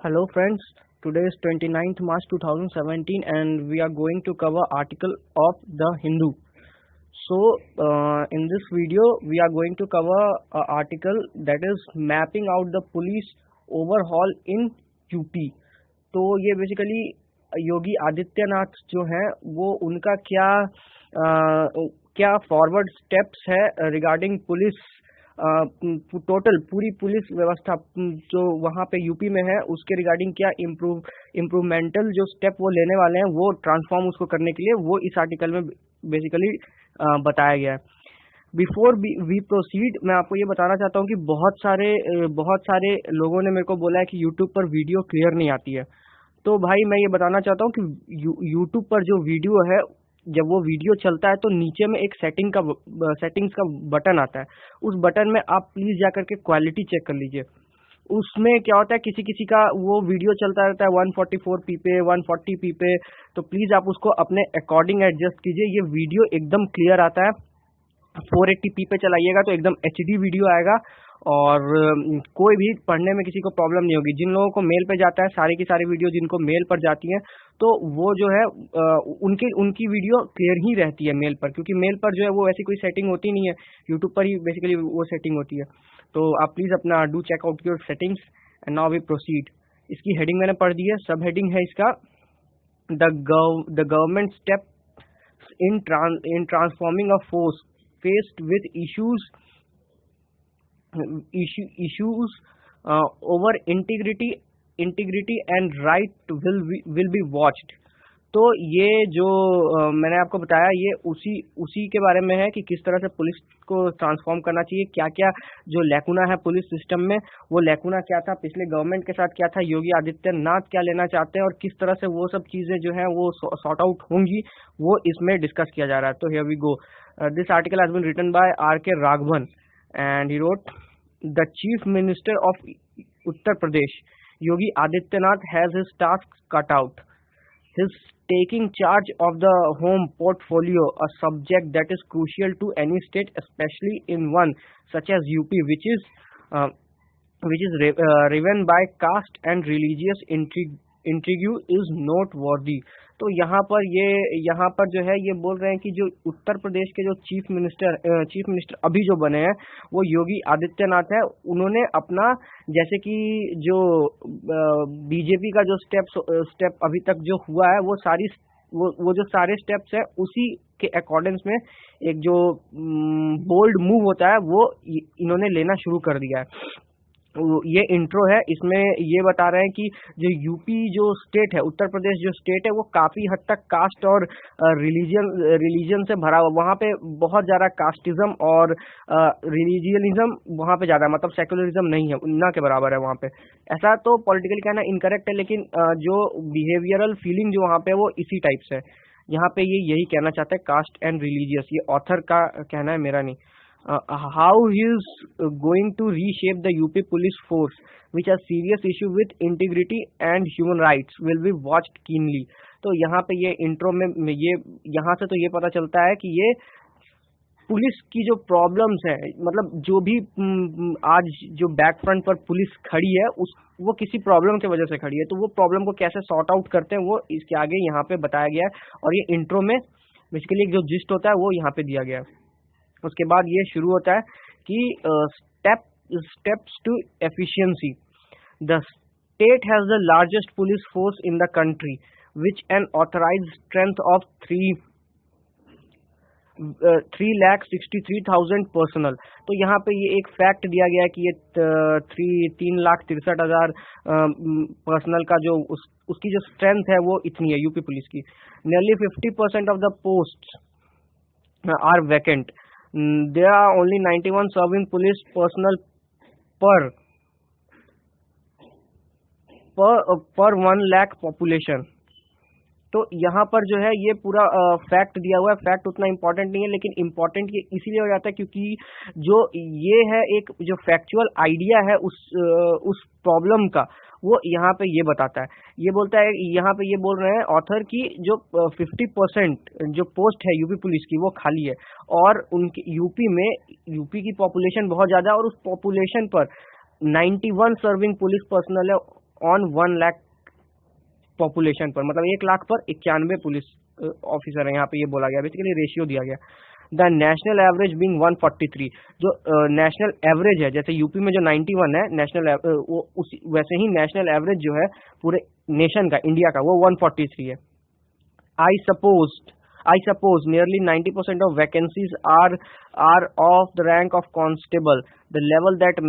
Hello friends, today is 29th March 2017 and we are going to cover article of The Hindu. So in this video we are going to cover an article that is mapping out the police overhaul in UP. तो ये basically Yogi Adityanath जो हैं वो उनका क्या forward steps है regarding police total पूरी police व्यवस्था जो वहाँ पे यूपी में है उसके रिगार्डिंग क्या इम्प्रूवमेंटल जो स्टेप वो लेने वाले हैं वो ट्रांसफॉर्म उसको करने के लिए वो इस आर्टिकल में बेसिकली बताया गया है। बिफोर वी प्रोसीड मैं आपको ये बताना चाहता हूँ कि बहुत सारे लोगों ने मेरे को बोला है कि यूट्यूब पर वीडियो क्लियर नहीं आती है। तो भाई मैं ये बताना चाहता हूँ कि यूट्यूब पर जो वीडियो है जब वो वीडियो चलता है तो नीचे में एक सेटिंग्स का बटन आता है। उस बटन में आप प्लीज जाकर के क्वालिटी चेक कर लीजिए। उसमें क्या होता है किसी का वो वीडियो चलता रहता है 144p पे 140p पे, तो प्लीज आप उसको अपने अकॉर्डिंग एडजस्ट कीजिए। ये वीडियो एकदम क्लियर आता है। 480p पे चलाइएगा तो एकदम HD वीडियो आएगा और कोई भी पढ़ने में किसी को प्रॉब्लम नहीं होगी। जिन लोगों को मेल पे जाता है सारी की सारी वीडियो जिनको मेल पर जाती हैं तो वो जो है उनकी वीडियो क्लियर ही रहती है मेल पर, क्योंकि मेल पर जो है वो ऐसी कोई सेटिंग होती नहीं है, यूट्यूब पर ही बेसिकली वो सेटिंग होती है। तो आप प्लीज अपना do check out your settings and now we proceed. इसकी हेडिंग मैंने पढ़ दी है। सब हेडिंग है इसका the government step in transforming a force faced with issues over integrity and right will be watched। तो ये जो मैंने आपको बताया ये उसी के बारे में है कि किस तरह से पुलिस को ट्रांसफॉर्म करना चाहिए, क्या क्या जो लैकुना है पुलिस सिस्टम में, वो लैकुना क्या था, पिछले गवर्नमेंट के साथ क्या था, योगी आदित्यनाथ क्या लेना चाहते हैं और किस तरह से वो सब चीज़ें जो हैं वो सॉर्ट आउट होंगी, वो इसमें डिस्कस किया जा रहा है। तो here we go. This article has been written by R.K. Raghavan and he wrote, the Chief Minister of Uttar Pradesh, Yogi Adityanath, has his tasks cut out. His taking charge of the home portfolio, a subject that is crucial to any state, especially in one such as UP, which is riven by caste and religious intrigue, is noteworthy। तो यहाँ पर जो है ये बोल रहे हैं कि जो उत्तर प्रदेश के जो चीफ मिनिस्टर अभी जो बने हैं वो योगी आदित्यनाथ है। उन्होंने अपना जैसे कि जो बीजेपी का जो स्टेप अभी तक जो हुआ है वो जो सारे स्टेप्स हैं उसी के अकॉर्डिंग्स में एक जो बोल्ड मूव होता है वो इन्होंने लेना शुरू कर दिया है। ये इंट्रो है, इसमें ये बता रहे हैं कि जो यूपी जो स्टेट है, उत्तर प्रदेश जो स्टेट है वो काफ़ी हद तक कास्ट और रिलीजन से भरा हुआ, वहाँ पे बहुत ज़्यादा कास्टिज्म और रिलीजियनिज्म वहाँ पे ज़्यादा, मतलब सेकुलरिज्म नहीं है, ना के बराबर है वहाँ पे। ऐसा तो पॉलिटिकली कहना इनकरेक्ट है, लेकिन जो बिहेवियरल फीलिंग जो वहाँ पे वो इसी टाइप से है। यहाँ पे ये यही कहना चाहता है कास्ट एंड रिलीजियस, ये ऑथर का कहना है, मेरा नहीं। How he is going to reshape the UP police force, which has serious issue with integrity and human rights, will be watched keenly। तो यहाँ पे ये इंट्रो में ये यहाँ से तो ये पता चलता है कि ये पुलिस की जो प्रॉब्लम्स हैं, मतलब जो भी आज जो बैक फ्रंट पर पुलिस खड़ी है वो किसी प्रॉब्लम की वजह से खड़ी है, तो वो प्रॉब्लम को कैसे सॉर्ट आउट करते हैं वो इसके आगे यहाँ पे बताया गया है। और ये इंट्रो में बेसिकली जो जिस्ट होता है वो यहाँ पे दिया गया है। उसके बाद ये शुरू होता है कि steps to efficiency. The state has the largest police force in the country which an authorised strength of 3,63,000 personal. तो यहाँ पे ये एक फैक्ट दिया गया है कि ये 3,63,000 पर्सनल का जो उसकी जो स्ट्रेंथ है वो इतनी है यूपी पुलिस की। Nearly 50% of the post are vacant. There are only 91 serving police personnel per 1 lakh population। तो यहाँ पर जो है ये पूरा फैक्ट दिया हुआ है। फैक्ट उतना इम्पोर्टेंट नहीं है, लेकिन इम्पोर्टेंट ये इसीलिए हो जाता है क्योंकि जो ये है एक जो फैक्चुअल आइडिया है उस प्रॉब्लम का, वो यहाँ पे ये बताता है। ये बोलता है, यहाँ पे ये बोल रहे हैं ऑथर की जो 50% जो पोस्ट है यूपी पुलिस की वो खाली है, और उनकी यूपी की पॉपुलेशन बहुत ज़्यादा है, और उस पॉपुलेशन पर 91 सर्विंग पुलिस पर्सनल है ऑन 1 लाख पॉपुलेशन पर, मतलब 1 लाख पर 91 पुलिस ऑफिसर है। यहाँ पे ये बोला गया, बेसिकली रेशियो दिया गया। द नेशनल एवरेज बीइंग 143, जो नेशनल एवरेज है, जैसे यूपी में जो 91 है नेशनल, वो उसी वैसे ही नेशनल एवरेज जो है पूरे नेशन का, इंडिया का, वो 143 है। I suppose nearly 90% of vacancies are of the rank of constable, the level that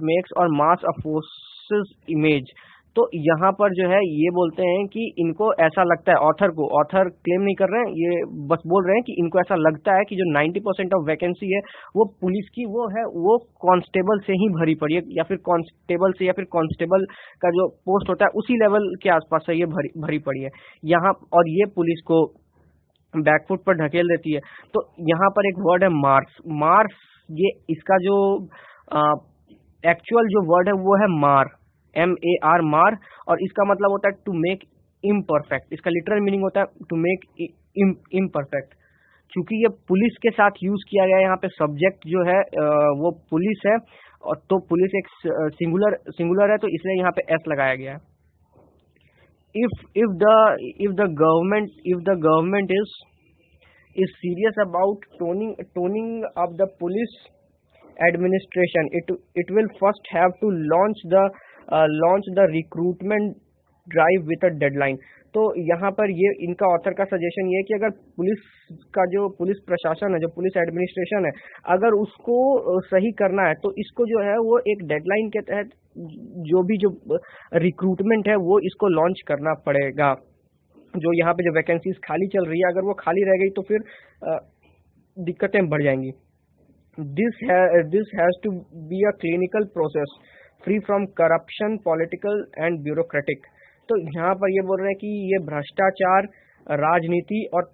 makes or mass a force's image। तो यहाँ पर जो है ये बोलते हैं कि इनको ऐसा लगता है, ऑथर क्लेम नहीं कर रहे हैं, ये बस बोल रहे हैं कि इनको ऐसा लगता है कि जो 90% ऑफ वैकेंसी है वो पुलिस की वो कांस्टेबल से ही भरी पड़ी है, या फिर कांस्टेबल का जो पोस्ट होता है उसी लेवल के आसपास से ये भरी पड़ी है यहाँ, और ये पुलिस को बैकफुट पर ढकेल देती है। तो यहाँ पर एक वर्ड है मार्स, ये इसका जो एक्चुअल जो वर्ड है वो है MAR, मार, और इसका मतलब होता है टू मेक इम्परफेक्ट। इसका लिटरल मीनिंग होता है टू मेक इम्परफेक्ट। चूंकि ये पुलिस के साथ यूज किया गया है, यहाँ पे सब्जेक्ट जो है वो पुलिस है, और तो पुलिस एक सिंगुलर है, तो इसलिए यहाँ पे S लगाया गया है। If the government is serious about toning up the police administration, it will first have to launch the recruitment drive with a deadline। तो यहाँ पर ये इनका ऑथर का सजेशन ये है कि अगर पुलिस प्रशासन है, जो पुलिस एडमिनिस्ट्रेशन है, अगर उसको सही करना है तो इसको जो है वो एक डेडलाइन के तहत जो रिक्रूटमेंट है वो इसको लॉन्च करना पड़ेगा। जो यहाँ पे जो वैकेंसीज खाली चल रही है, अगर वो खाली रह गई तो फिर दिक्कतें बढ़ जाएंगी। This has to be a clinical process free from corruption, political and bureaucratic। तो यहाँ पर ये बोल रहे हैं कि ये भ्रष्टाचार, राजनीति और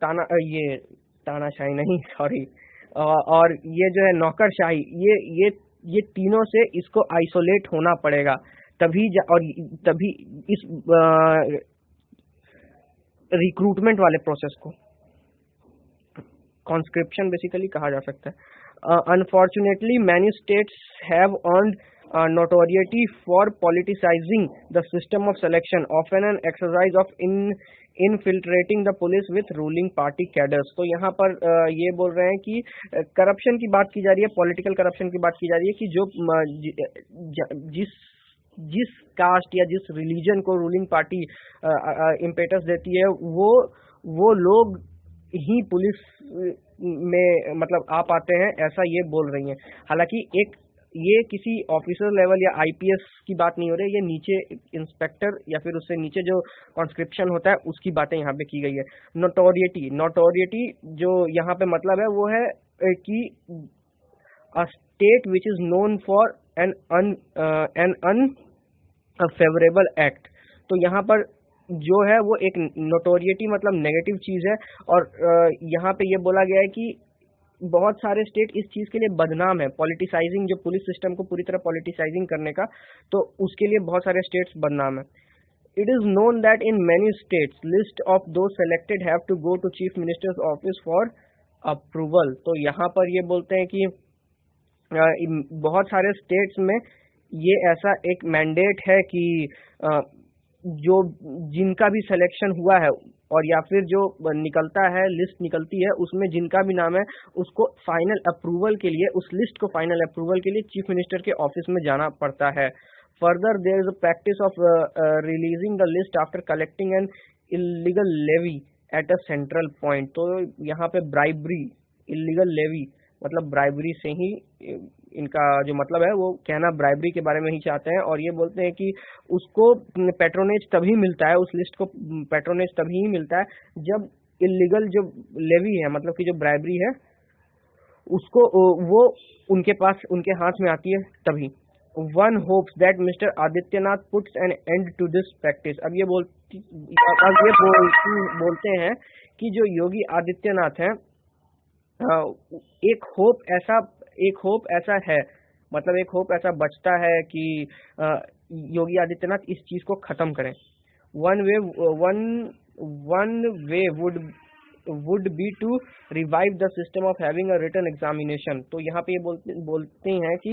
तानाशाही नहीं, सॉरी, और ये जो है नौकरशाही, ये तीनों से इसको आइसोलेट होना पड़ेगा, तभी इस रिक्रूटमेंट वाले प्रोसेस को कॉन्स्क्रिप्शन बेसिकली कहा जा सकता है। Unfortunately many states have earned notoriety for politicizing the system of selection, often an exercise of infiltrating the police with ruling party cadres। तो यहाँ पर ये बोल रहे हैं कि करप्शन की बात की जा रही है, पॉलिटिकल करप्शन की बात की जा रही है कि जो जिस कास्ट या जिस रिलीजन को रूलिंग पार्टी इम्पेटस देती है, वो लोग ही पुलिस में मतलब आ पाते हैं, ऐसा ये बोल रही हैं। हालांकि ये किसी ऑफिसर लेवल या आईपीएस की बात नहीं हो रही, ये नीचे इंस्पेक्टर या फिर उससे नीचे जो कॉन्स्क्रिप्शन होता है उसकी बातें यहाँ पे की गई है। नोटोरिएटी जो यहाँ पे मतलब है वो है कि a state which is known for an unfavourable act. तो यहाँ पर जो है वो एक नोटोरिएटी मतलब नेगेटिव चीज है, और यहाँ पे ये बोला गया है कि बहुत सारे स्टेट इस चीज के लिए बदनाम है, पॉलिटिसाइजिंग, जो पुलिस सिस्टम को पूरी तरह पॉलिटिसाइजिंग करने का, तो उसके लिए बहुत सारे स्टेट्स बदनाम है। It is known that in many states list of those selected have to go to chief ministers office for approval. तो यहाँ पर ये बोलते हैं कि बहुत सारे स्टेट्स में ये ऐसा एक मैंडेट है कि जो जिनका भी सिलेक्शन हुआ है और या फिर जो निकलता है, लिस्ट निकलती है, उसमें जिनका भी नाम है उसको फाइनल अप्रूवल के लिए, उस लिस्ट को फाइनल अप्रूवल के लिए चीफ मिनिस्टर के ऑफिस में जाना पड़ता है। Further there is a practice of releasing the list after collecting an illegal levy at a central point. तो यहाँ पे ब्राइबरी, इलीगल लेवी मतलब ब्राइबरी से ही इनका जो मतलब है वो कहना ब्राइबरी के बारे में ही चाहते हैं, और ये बोलते हैं कि उसको पेट्रोनेज तभी मिलता है, उस लिस्ट को पेट्रोनेज तभी मिलता है जब इलीगल जो लेवी है मतलब कि जो ब्राइबरी है उसको वो उनके पास, उनके हाथ में आती है तभी। One hopes that mister Adityanath puts an end to this practice. अब ये बोलते हैं कि जो योगी आदित्यनाथ है, एक होप ऐसा है, मतलब एक होप ऐसा बचता है कि योगी आदित्यनाथ इस चीज को खत्म करें। One way would be to revive the system of having a written examination. तो यहाँ पे ये बोलते हैं कि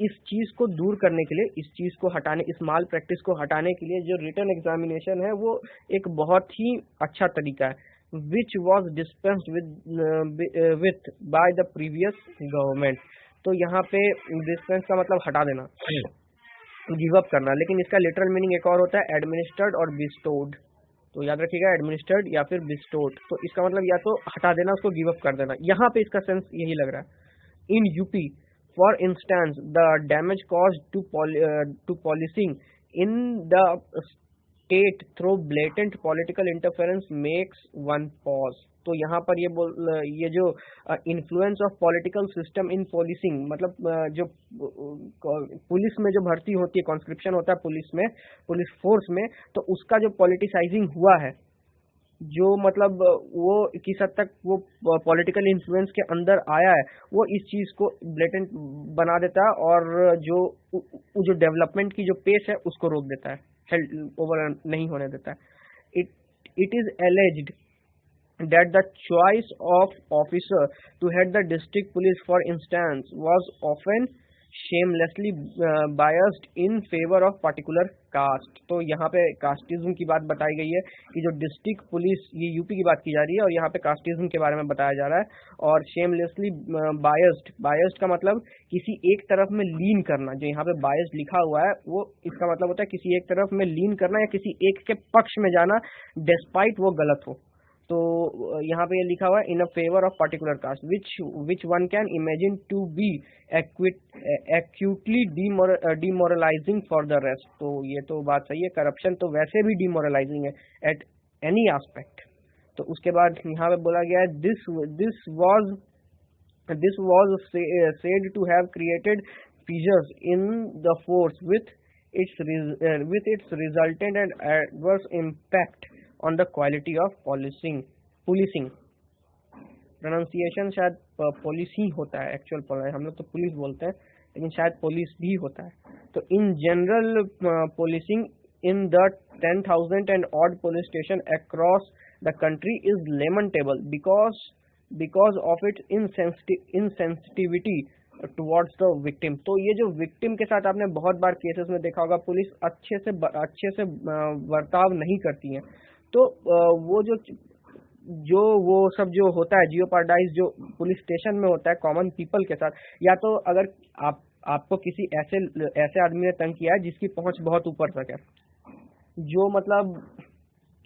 इस चीज को दूर करने के लिए, इस चीज को हटाने, इस माल प्रैक्टिस को हटाने के लिए जो रिटन एग्जामिनेशन है वो एक बहुत ही अच्छा तरीका है, which was dispensed with by the previous government. तो यहाँ पे डिस्पेंस का मतलब हटा देना, गिव अप करना, लेकिन इसका लिटरल मीनिंग एक और होता है, एडमिनिस्टर्ड और बिस्टोड। तो याद रखिएगा, एडमिनिस्टर्ड या फिर बिस्टोड। तो इसका मतलब या तो हटा देना, उसको गिव अप कर देना। यहाँ पे इसका सेंस यही लग रहा है। In UP for instance, the damage caused to policing in the state through blatant political interference makes one pause। तो यहाँ पर ये जो influence of political system in policing, मतलब जो पुलिस में जो भर्ती होती है, कॉन्स्क्रिप्शन होता है पुलिस में, पुलिस फोर्स में, तो उसका जो पॉलिटिसाइजिंग हुआ है, जो मतलब वो किस हद तक वो पॉलिटिकल इन्फ्लुएंस के अंदर आया है, वो इस चीज को ब्लेटेंट बना देता है और जो डेवलपमेंट की जो पेस है उसको रोक देता है, हेल्ड ओवर नहीं होने देता है। It is alleged that the choice of officer to head the district police, for instance, was often shamelessly biased in favor of particular caste। तो यहाँ पे कास्टिज्म की बात बताई गई है कि जो डिस्ट्रिक्ट पुलिस, ये यूपी की बात की जा रही है और यहाँ पे कास्टिज्म के बारे में बताया जा रहा है। और शेमलेसली बायस्ड का मतलब किसी एक तरफ में लीन करना, जो यहाँ पे बायस्ड लिखा हुआ है वो इसका मतलब होता है किसी एक तरफ में लीन करना या किसी एक के पक्ष में जाना, डिस्पाइट वो गलत हो। तो यहाँ पे ये लिखा हुआ है in a favour of particular caste which one can imagine to be actually demoralising for the rest. तो ये तो बात सही है, करप्शन तो वैसे भी डिमोरलाइजिंग है एट एनी एस्पेक्ट। तो उसके बाद यहाँ पे बोला गया है this was said to have created fissures in the force with its resultant and adverse impact on the quality of policing। Pronunciation शायद पॉलिसी होता है, एक्चुअल हम लोग तो पुलिस बोलते हैं, लेकिन शायद पुलिस भी होता है। तो in general policing in the 10,000 and odd police station across the country is lamentable because of its insensitivity towards the victim। तो ये जो विक्टिम के साथ आपने बहुत बार केसेस में देखा होगा, पुलिस अच्छे से बर्ताव नहीं करती है। तो वो वो सब जो होता है जियोपार्डाइज जो पुलिस स्टेशन में होता है कॉमन पीपल के साथ, या तो अगर आपको किसी ऐसे आदमी ने तंग किया है जिसकी पहुंच बहुत ऊपर तक है, जो मतलब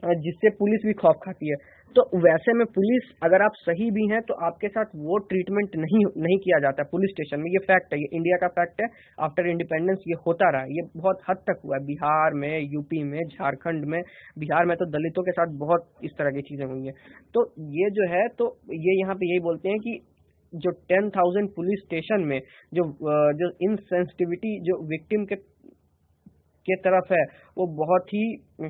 जिससे पुलिस भी खौफ खाती है, तो वैसे में पुलिस, अगर आप सही भी हैं तो आपके साथ वो ट्रीटमेंट नहीं किया जाता है पुलिस स्टेशन में। ये फैक्ट है, ये इंडिया का फैक्ट है। आफ्टर इंडिपेंडेंस ये होता रहा है, ये बहुत हद तक हुआ है बिहार में, यूपी में, झारखंड में। बिहार में तो दलितों के साथ बहुत इस तरह की चीजें हुई हैं। तो ये जो है, तो ये यहाँ पे यही बोलते हैं कि जो 10,000 पुलिस स्टेशन में जो इनसेंसिटिविटी जो विक्टिम के तरफ है वो बहुत ही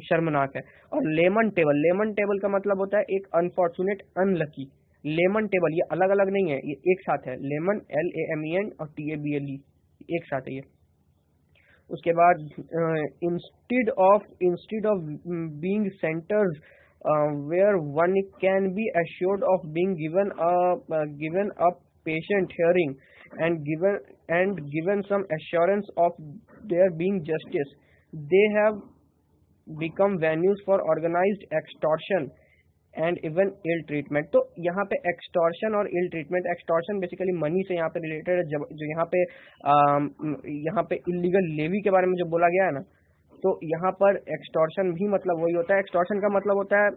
शर्मनाक है। और लेमन टेबल का मतलब होता है एक अनफॉर्चुनेट, अनलकी। लेमन टेबल ये अलग अलग नहीं है, ये एक साथ है। लेमन LAMEN और TABLE एक साथ है ये। उसके बाद instead of being centres where one can be assured of being given a patient hearing and given some assurance of there being justice, they have become venues for organized extortion and even ill treatment। तो यहाँ पे extortion और ill treatment, extortion basically money से यहाँ पे related है। जो यहाँ पे इलीगल लेवी के बारे में जो बोला गया है ना, तो यहाँ पर extortion भी मतलब वही होता है। extortion का मतलब होता है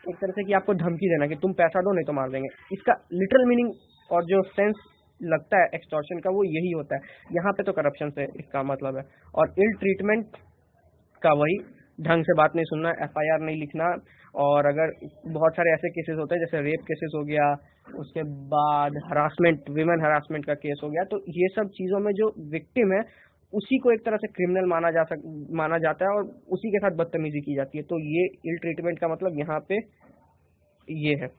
एक तरह से कि आपको धमकी देना कि तुम पैसा दो नहीं तो मार देंगे। इसका लिटरल मीनिंग और जो सेंस लगता है एक्सटॉर्शन का वो यही होता है। यहाँ पे तो करप्शन से इसका मतलब है। और इल ट्रीटमेंट का वही ढंग से बात नहीं सुनना, FIR नहीं लिखना, और अगर बहुत सारे ऐसे केसेस होते हैं जैसे रेप केसेस हो गया, उसके बाद हरासमेंट, विमेन हरासमेंट का केस हो गया, तो ये सब चीज़ों में जो विक्टिम है उसी को एक तरह से क्रिमिनल माना जाता है और उसी के साथ बदतमीजी की जाती है। तो ये इल ट्रीटमेंट का मतलब यहाँ पे ये है।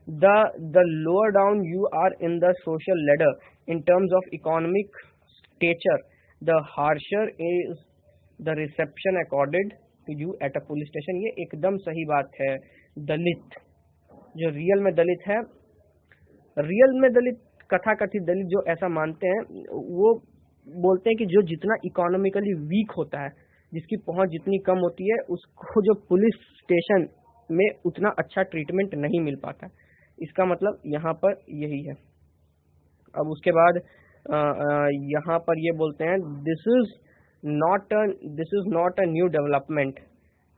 The lower down you are in the social ladder in terms of economic stature, the harsher is the reception accorded to you at a police station। ये एकदम सही बात है। दलित जो रियल में दलित है, कथाकथित दलित जो ऐसा मानते हैं, वो बोलते हैं कि जो जितना इकोनॉमिकली वीक होता है, जिसकी पहुंच जितनी कम होती है, उसको जो पुलिस स्टेशन में उतना अच्छा ट्रीटमेंट नहीं मिल पाता। इसका मतलब यहाँ पर यही है। अब उसके बाद यहाँ पर ये बोलते हैं this is not a new development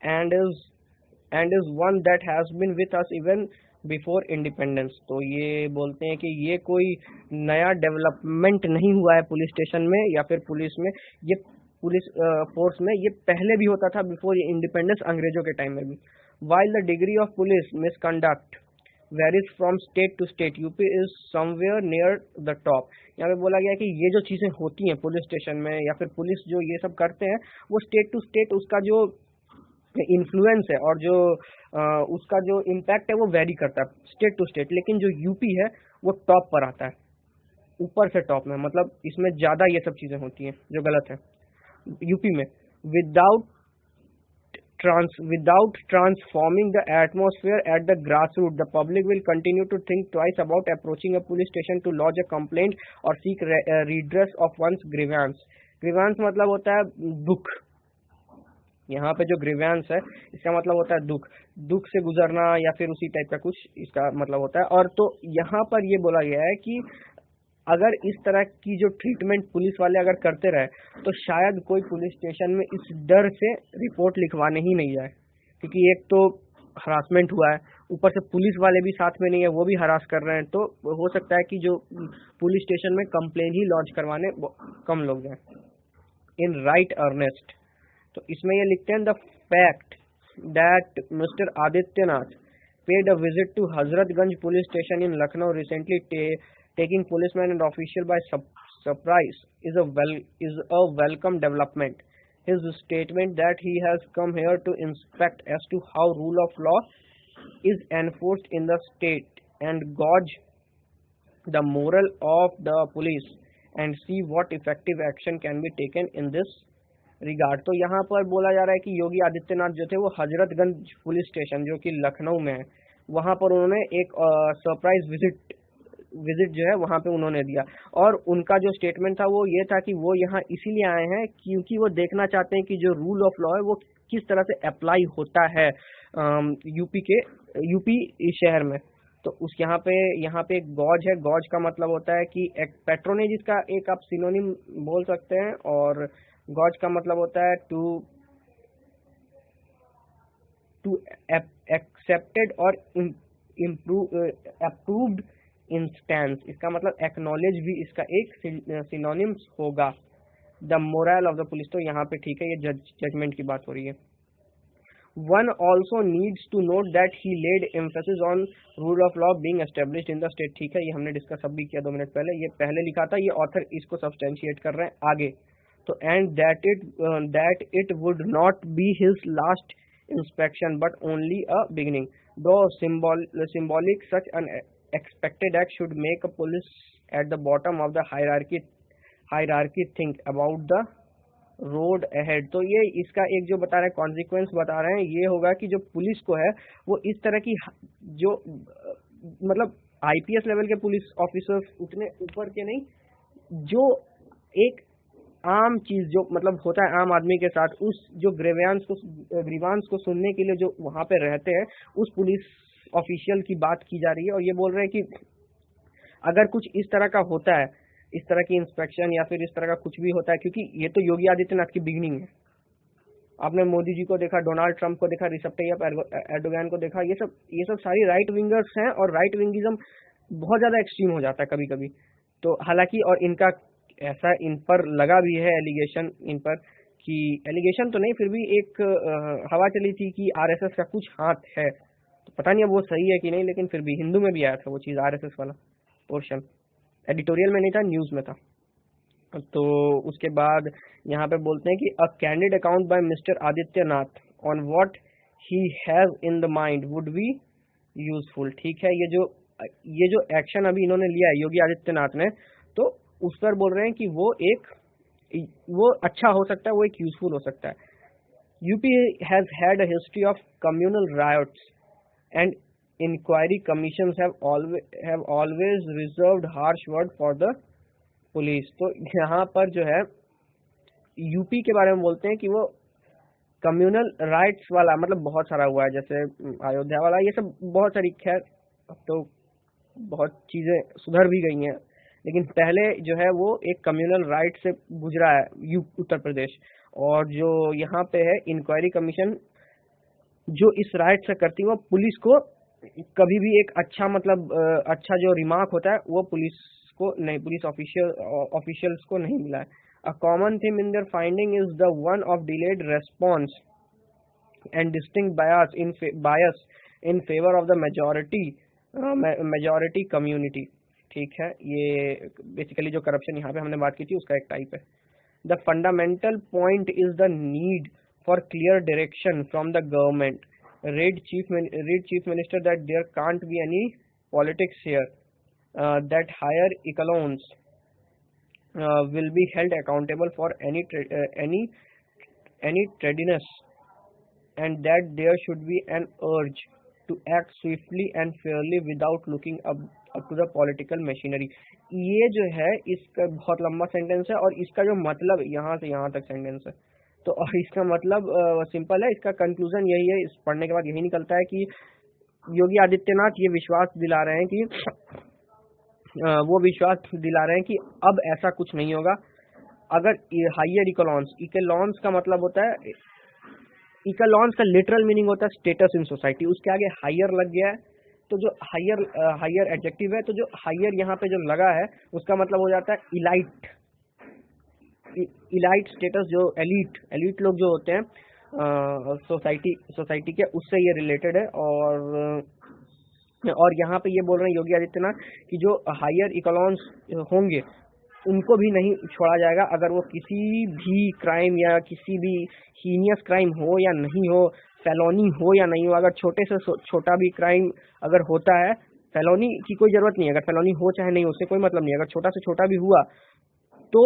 and is one that has been with us even before independence. तो ये बोलते हैं कि ये कोई नया डेवलपमेंट नहीं हुआ है पुलिस स्टेशन में या फिर पुलिस में, ये पुलिस फोर्स में, ये पहले भी होता था बिफोर इंडिपेंडेंस, अंग्रेजों के टाइम में भी। While the degree of police misconduct varies from state to state, UP is somewhere near the top. यहाँ पे बोला गया कि ये जो चीजें होती हैं पुलिस स्टेशन में या फिर पुलिस जो ये सब करते हैं, वो स्टेट टू स्टेट उसका जो इन्फ्लुएंस है और जो उसका जो इम्पैक्ट है वो वेरी करता है स्टेट टू स्टेट। लेकिन जो यूपी है वो टॉप पर आता है, ऊपर से टॉप में, मतलब इसमें ज्यादा ये सब चीजें होती हैं जो गलत है यूपी में। Without transforming the atmosphere at the grassroots, the public will continue to think twice about approaching a police station to lodge a complaint or seek redress of one's grievance. grievance मतलब होता है दुख। यहाँ पे जो grievance है इसका मतलब होता है दुख से गुजरना या फिर उसी टाइप का कुछ इसका मतलब होता है। और तो यहाँ पर ये बोला गया है कि अगर इस तरह की जो ट्रीटमेंट पुलिस वाले अगर करते रहे तो शायद कोई पुलिस स्टेशन में इस डर से रिपोर्ट लिखवाने ही नहीं जाए, क्योंकि एक तो हरासमेंट हुआ है, ऊपर से पुलिस वाले भी साथ में नहीं है, वो भी हरास कर रहे हैं, तो हो सकता है कि जो पुलिस स्टेशन में कंप्लेन ही लॉन्च करवाने कम लोग हैं। इन राइट अर्नेस्ट, तो इसमें ये लिखते हैं the fact that mister Adityanath paid a visit to Hazratganj police station in Lucknow recently taking policemen and official by surprise is a welcome development. His statement that he has come here to inspect as to how rule of law is enforced in the state and gauge the moral of the police and see what effective action can be taken in this regard. तो यहाँ पर बोला जा रहा है कि योगी आदित्यनाथ जो थे वो हजरतगंज पुलिस स्टेशन जो कि लखनऊ में है, वहाँ पर उन्होंने एक सरप्राइज विजिट जो है वहां पे उन्होंने दिया। और उनका जो स्टेटमेंट था वो ये था कि वो यहाँ इसीलिए आए हैं क्योंकि वो देखना चाहते हैं कि जो रूल ऑफ लॉ है वो किस तरह से अप्लाई होता है यूपी शहर में। तो उस यहाँ पे एक गॉज है। गॉज का मतलब होता है कि एक पैट्रोनेज, इसका एक आप सिनोनिम बोल सकते हैं, और गॉज का मतलब होता है टू एक्सेप्टेड और अप्रूव्ड इंस्टेंस। इसका मतलब एक्नॉलेज भी इसका एक सिनोनिम्स होगा। The moral of the police, तो यहाँ पे ठीक है, ये जजमेंट की बात हो रही है। One also needs to note that he laid emphasis on rule of law being established in the state. ठीक है, ये हमने डिस्कस अभी किया 2 मिनट पहले, ये पहले लिखा था, ये ऑथर इसको सब्सटेंशिएट कर रहे हैं आगे। तो and that it would not be his last inspection but only a beginning, दो symbolic such an expected act should make a police at the bottom of the hierarchy think about the road ahead। तो ये इसका एक जो बता रहे हैं consequence बता रहे हैं, ये होगा कि जो पुलिस को है वो इस तरह की जो मतलब आईपीएस लेवल के पुलिस ऑफिसर्स उतने ऊपर के नहीं, जो एक आम चीज जो मतलब होता है आम आदमी के साथ, उस जो ग्रीवांस को सुनने के लिए जो वहां पे रहते हैं, उस पुलिस ऑफिशियल की बात की जा रही है। और ये बोल रहे हैं कि अगर कुछ इस तरह का होता है, इस तरह की इंस्पेक्शन या फिर इस तरह का कुछ भी होता है, क्योंकि ये तो योगी आदित्यनाथ की बिगिनिंग है। आपने मोदी जी को देखा, डोनाल्ड ट्रंप को देखा, रिसेप तैयप एर्दोगन को देखा, ये सब सारी राइट विंगर्स हैं, और राइट विंगिज्म बहुत ज्यादा एक्सट्रीम हो जाता है कभी कभी। तो हालांकि और इनका ऐसा इन पर लगा भी है एलिगेशन, इन पर कि एलिगेशन तो नहीं, फिर भी एक हवा चली थी कि आरएसएस का कुछ हाथ है। तो पता नहीं अब वो सही है कि नहीं, लेकिन फिर भी हिंदू में भी आया था वो चीज, आरएसएस वाला पोर्शन, एडिटोरियल में नहीं था, न्यूज में था। तो उसके बाद यहाँ पे बोलते हैं कि अ candid account by mister Adityanath on what he has in the mind would be useful. ठीक है, ये जो एक्शन अभी इन्होंने लिया है योगी आदित्यनाथ ने, तो उस पर बोल रहे हैं कि वो अच्छा हो सकता है, वो एक यूजफुल हो सकता है। UP has had a history of communal riots and inquiry commissions have always reserved harsh word for the police. तो यहाँ पर जो है यूपी के बारे में बोलते हैं कि वो कम्युनल राइट्स वाला, मतलब बहुत सारा हुआ है, जैसे अयोध्या वाला, ये सब बहुत सारी, खैर अब तो बहुत चीजें सुधर भी गई हैं, लेकिन पहले जो है वो एक कम्युनल राइट से गुजरा है उत्तर प्रदेश। और जो यहाँ पे है इंक्वायरी कमीशन, जो इस राइट से करती है, वो पुलिस को कभी भी एक अच्छा, मतलब अच्छा जो रिमार्क होता है वो पुलिस को नहीं, पुलिस ऑफिशियल्स को नहीं मिला है। A common theme in their finding is the one of delayed response and distinct bias in favor of the majority community। ठीक है, ये बेसिकली जो करप्शन यहाँ पे हमने बात की थी उसका एक टाइप है। The fundamental point is the need for clear direction from the government। Read Chief Minister that there can't be any politics here, that higher echelons will be held accountable for any tardiness, and that there should be an urge to act swiftly and fairly without looking up to the political machinery। ये जो है इसका बहुत लंबा sentence है, और इसका जो मतलब यहाँ से यहाँ तक सेंटेंस है, तो और इसका मतलब सिंपल है। इसका कंक्लूजन यही है, इस पढ़ने के बाद यही निकलता है कि योगी आदित्यनाथ ये विश्वास दिला रहे हैं कि वो विश्वास दिला रहे हैं कि अब ऐसा कुछ नहीं होगा। अगर हायर इकोलॉन्स का मतलब होता है, इकोलॉन्स का लिटरल मीनिंग होता है स्टेटस इन सोसाइटी, उसके आगे हायर लग गया है, तो जो हायर एडजेक्टिव है, तो जो हायर यहाँ पे जो लगा है उसका मतलब हो जाता है इलाइट स्टेटस, जो एलीट लोग जो होते हैं सोसाइटी के, उससे ये रिलेटेड है। और यहाँ पे ये बोल रहे हैं योगी आदित्यनाथ कि जो हायर इकोलॉन्स होंगे उनको भी नहीं छोड़ा जाएगा, अगर वो किसी भी क्राइम या किसी भी हीनियस क्राइम हो या नहीं हो, फेलोनी हो या नहीं हो, अगर छोटे से छोटा भी क्राइम अगर होता है, फेलोनी की कोई जरूरत नहीं है, अगर फेलोनी हो चाहे नहीं, उससे कोई मतलब नहीं, अगर छोटा से छोटा भी हुआ तो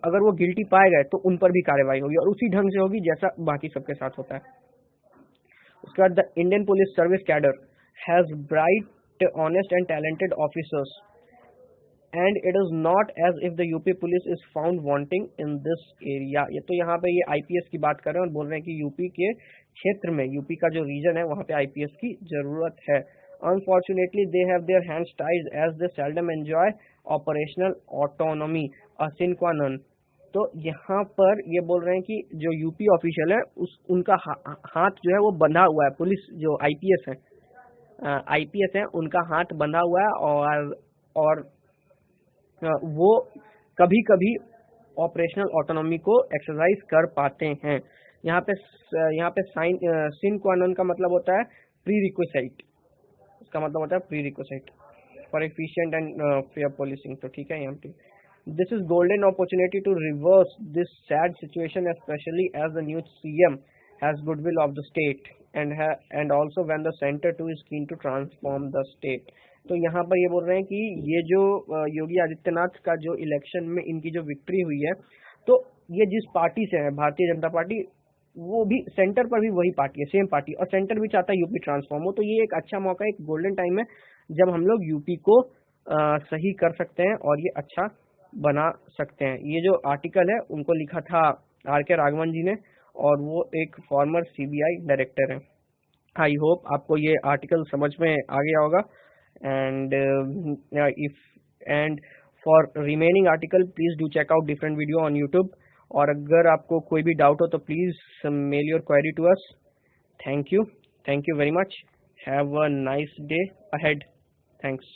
अगर वो गिल्टी पाए गए तो उन पर भी कार्रवाई होगी, और उसी ढंग से होगी जैसा बाकी सबके साथ होता है। उसके बाद the Indian police service cadre has bright, honest and talented officers, and it is not as if the UP police is found wanting in this area। ये तो यहाँ पे ये IPS की बात कर रहे हैं और बोल रहे हैं कि यूपी के क्षेत्र में, यूपी का जो रीजन है वहाँ पे IPS की जरूरत है। Unfortunately they have their hands tied as they seldom enjoy operational autonomy, a sine qua non। तो यहाँ पर ये बोल रहे हैं कि जो यूपी ऑफिशियल है उनका हाथ जो है वो बंधा हुआ है, पुलिस जो IPS है उनका हाथ बंधा हुआ है, और वो कभी कभी ऑपरेशनल ऑटोनॉमी को एक्सरसाइज कर पाते हैं। यहाँ पे सिन क्वा नॉन का मतलब होता है प्री रिक्विजिट, उसका मतलब होता है prerequisite for efficient and fair policing. तो ठीक है, यहाँ पे this is golden opportunity to reverse this sad situation, specially as the new CM has goodwill of the state and also when the center too is keen to transform the state। तो यहाँ पर ये बोल रहे हैं कि ये जो योगी आदित्यनाथ का जो इलेक्शन में इनकी जो विक्ट्री हुई है, तो ये जिस पार्टी से है, भारतीय जनता पार्टी, वो भी सेंटर पर भी वही पार्टी है, सेम पार्टी, और सेंटर भी चाहता है यूपी ट्रांसफॉर्म हो। तो ये एक अच्छा मौका, एक गोल्डन टाइम है जब हम लोग यूपी को सही कर सकते हैं और ये अच्छा बना सकते हैं। ये जो आर्टिकल है उनको लिखा था RK राघवन जी ने, और वो एक फॉर्मर CBI डायरेक्टर है। आई होप आपको ये आर्टिकल समझ में आ गया होगा। And for remaining article please do check out different video on YouTube, और अगर आपको कोई भी डाउट हो तो please mail your query to us. Thank you very much, have a nice day ahead, thanks.